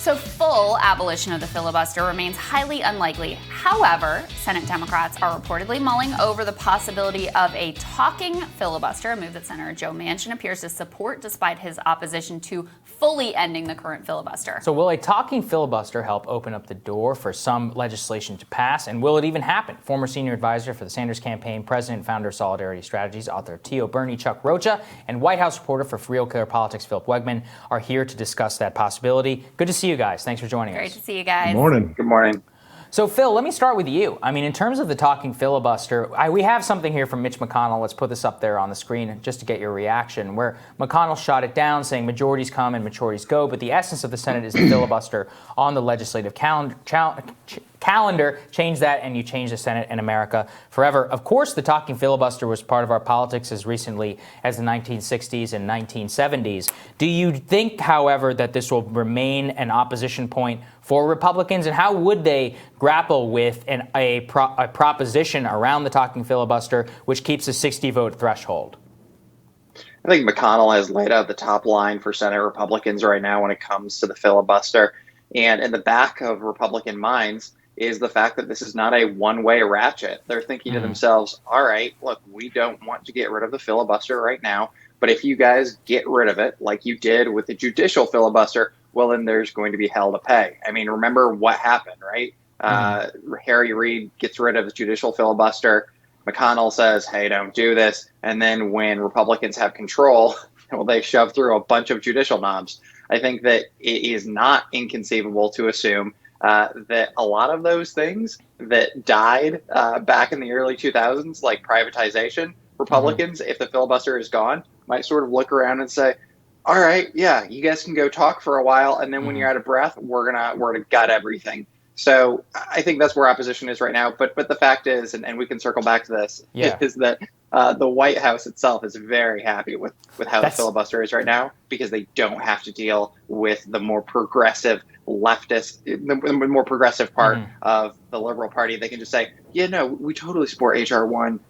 So full abolition of the filibuster remains highly unlikely. However, Senate Democrats are reportedly mulling over the possibility of a talking filibuster, a move that Senator Joe Manchin appears to support despite his opposition to fully ending the current filibuster. So will a talking filibuster help open up the door for some legislation to pass? And will it even happen? Former senior advisor for the Sanders campaign, president and founder of Solidarity Strategies, author of Tio Bernie, Chuck Rocha, and White House reporter for Real Clear Politics, Philip Wegman, are here to discuss that possibility. Good to see you guys. Thanks for joining us. Great to see you guys. Good morning. Good morning. So, Phil, let me start with you. I mean, in terms of the talking filibuster, we have something here from Mitch McConnell. Let's put this up there on the screen just to get your reaction, where McConnell shot it down, saying majorities come and majorities go, but the essence of the Senate is the filibuster on the legislative calendar. Change that and you change the Senate and America forever. Of course, the talking filibuster was part of our politics as recently as the 1960s and 1970s. Do you think, however, that this will remain an opposition point for Republicans? And how would they grapple with a proposition around the talking filibuster, which keeps a 60-vote threshold? I think McConnell has laid out the top line for Senate Republicans right now when it comes to the filibuster. And in the back of Republican minds is the fact that this is not a one-way ratchet. They're thinking to themselves, all right, look, we don't want to get rid of the filibuster right now, but if you guys get rid of it like you did with the judicial filibuster, well, then there's going to be hell to pay. I mean, remember what happened, right? Harry Reid gets rid of the judicial filibuster. McConnell says, hey, don't do this. And then when Republicans have control, well, they shove through a bunch of judicial knobs. I think that it is not inconceivable to assume that a lot of those things that died back in the early 2000s, like privatization, Republicans, if the filibuster is gone, might sort of look around and say, all right, yeah, you guys can go talk for a while. And then when you're out of breath, we're gonna gut everything. So I think that's where opposition is right now. But the fact is, and we can circle back to this, is that the White House itself is very happy with how the filibuster is right now, because they don't have to deal with the more progressive leftist, the more progressive part of the Liberal Party. They can just say, yeah, no, we totally support H.R. 1.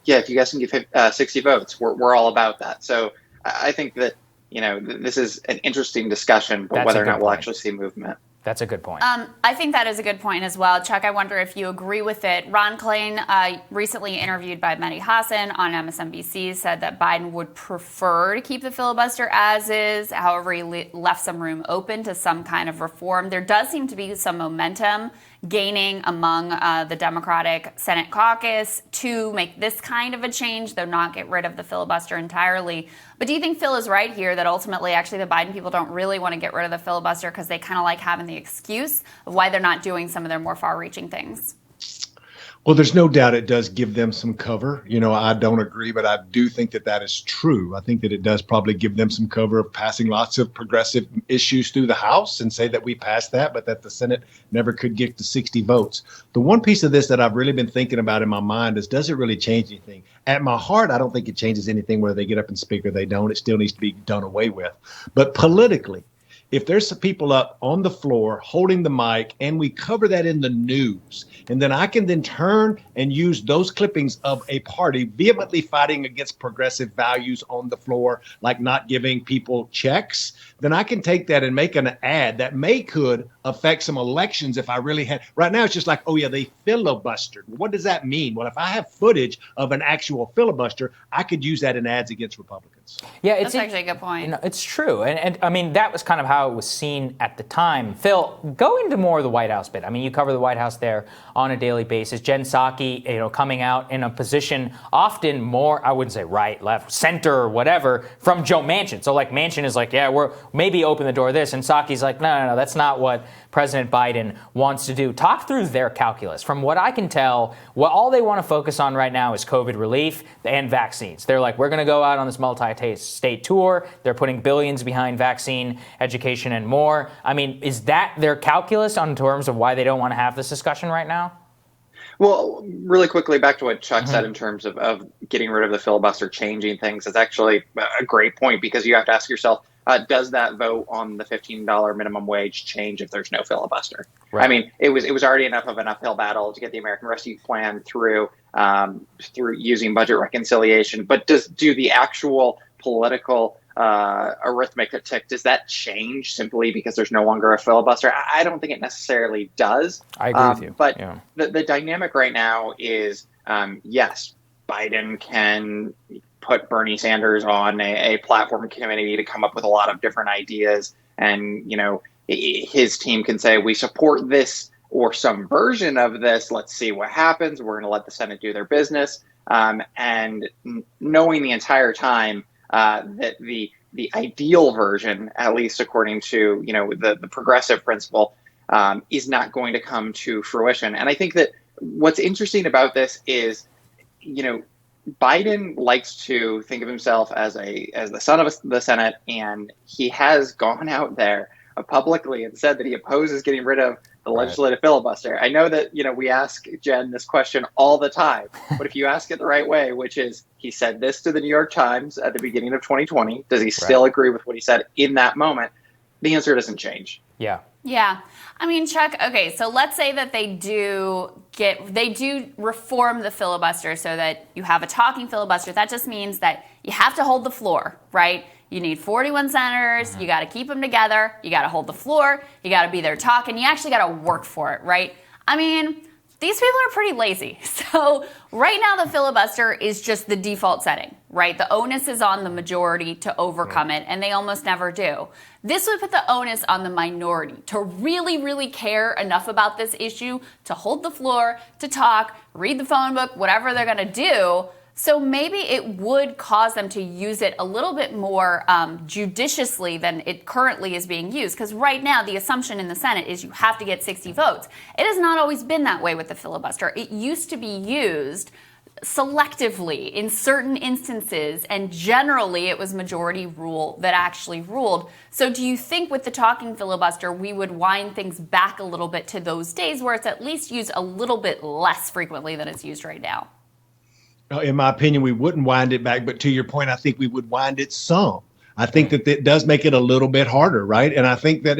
Yeah, if you guys can get 60 votes, we're all about that. So I think that, this is an interesting discussion, but whether or not we'll actually see movement. That's a good point. I think that is a good point as well. Chuck, I wonder if you agree with it. Ron Klain, recently interviewed by Mehdi Hassan on MSNBC, said that Biden would prefer to keep the filibuster as is. However, he left some room open to some kind of reform. There does seem to be some momentum gaining among the Democratic Senate caucus to make this kind of a change, though not get rid of the filibuster entirely. But do you think Phil is right here that ultimately actually the Biden people don't really want to get rid of the filibuster because they kind of like having the excuse of why they're not doing some of their more far-reaching things? Well, there's no doubt it does give them some cover. I don't agree, but I do think that is true. I think that it does probably give them some cover of passing lots of progressive issues through the House and say that we passed that, but that the Senate never could get to 60 votes. The one piece of this that I've really been thinking about in my mind is, does it really change anything? At my heart, I don't think it changes anything whether they get up and speak or they don't. It still needs to be done away with. But politically, if there's some people up on the floor holding the mic and we cover that in the news, and then I can then turn and use those clippings of a party vehemently fighting against progressive values on the floor, like not giving people checks, then I can take that and make an ad that could affect some elections if I really had. Right now, it's just like, oh, yeah, they filibustered. What does that mean? Well, if I have footage of an actual filibuster, I could use that in ads against Republicans. Yeah, that's actually a good point. It's true. And I mean, that was kind of how it was seen at the time. Phil, go into more of the White House bit. I mean, you cover the White House there on a daily basis. Jen Psaki, coming out in a position often more, I wouldn't say right, left, center, or whatever, from Joe Manchin. So like Manchin is like, yeah, we're maybe open the door to this. And Psaki's like, no, that's not what President Biden wants to do. Talk through their calculus. From what I can tell, all they want to focus on right now is COVID relief and vaccines. They're like, we're going to go out on this multi-state tour. They're putting billions behind vaccine, education, and more. I mean, is that their calculus in terms of why they don't want to have this discussion right now? Well, really quickly, back to what Chuck said in terms of getting rid of the filibuster, changing things, is actually a great point, because you have to ask yourself, does that vote on the $15 minimum wage change if there's no filibuster? Right. I mean, it was already enough of an uphill battle to get the American Rescue Plan through using budget reconciliation. But do the actual political arithmetic, does that change simply because there's no longer a filibuster? I don't think it necessarily does. I agree with you. But yeah. the dynamic right now is, yes, Biden can put Bernie Sanders on a platform committee to come up with a lot of different ideas. And, his team can say, we support this or some version of this. Let's see what happens. We're going to let the Senate do their business. And knowing the entire time that the ideal version, at least according to the progressive principle, is not going to come to fruition. And I think that what's interesting about this is, Biden likes to think of himself as the son of the Senate, and he has gone out there publicly and said that he opposes getting rid of the legislative filibuster. I know that, we ask Jen this question all the time, but if you ask it the right way, which is he said this to the New York Times at the beginning of 2020, does he still agree with what he said in that moment? The answer doesn't change. Yeah. Yeah. I mean, Chuck, okay, so let's say that they do reform the filibuster so that you have a talking filibuster. That just means that you have to hold the floor, right? You need 41 senators. You got to keep them together. You got to hold the floor. You got to be there talking. You actually got to work for it, right? I mean, these people are pretty lazy. So right now the filibuster is just the default setting, right? The onus is on the majority to overcome it, and they almost never do. This would put the onus on the minority to really, really care enough about this issue, to hold the floor, to talk, read the phone book, whatever they're going to do. So maybe it would cause them to use it a little bit more judiciously than it currently is being used. Because right now, the assumption in the Senate is you have to get 60 votes. It has not always been that way with the filibuster. It used to be used selectively in certain instances, and generally it was majority rule that actually ruled. So do you think with the talking filibuster, we would wind things back a little bit to those days where it's at least used a little bit less frequently than it's used right now? In my opinion, we wouldn't wind it back. But to your point, I think we would wind it some. I think that it does make it a little bit harder, right? And I think that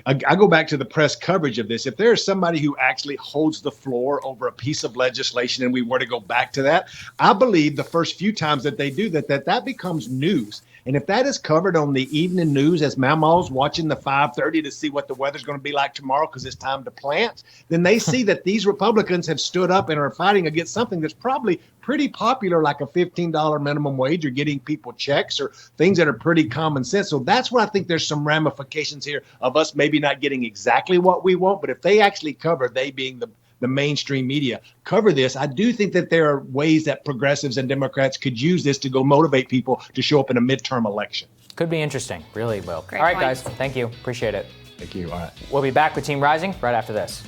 I go back to the press coverage of this, if there's somebody who actually holds the floor over a piece of legislation and we were to go back to that, I believe the first few times that they do that becomes news. And if that is covered on the evening news as Mama's watching the 5:30 to see what the weather's going to be like tomorrow because it's time to plant, then they see that these Republicans have stood up and are fighting against something that's probably pretty popular, like a $15 minimum wage or getting people checks or things that are pretty common sense. So that's where I think there's some ramifications here of us maybe not getting exactly what we want. But if they actually cover, they being the mainstream media, cover this, I do think that there are ways that progressives and Democrats could use this to go motivate people to show up in a midterm election. Could be interesting. Really will. Great All right, point. guys. Thank you. Appreciate it. Thank you. All right. We'll be back with Team Rising right after this.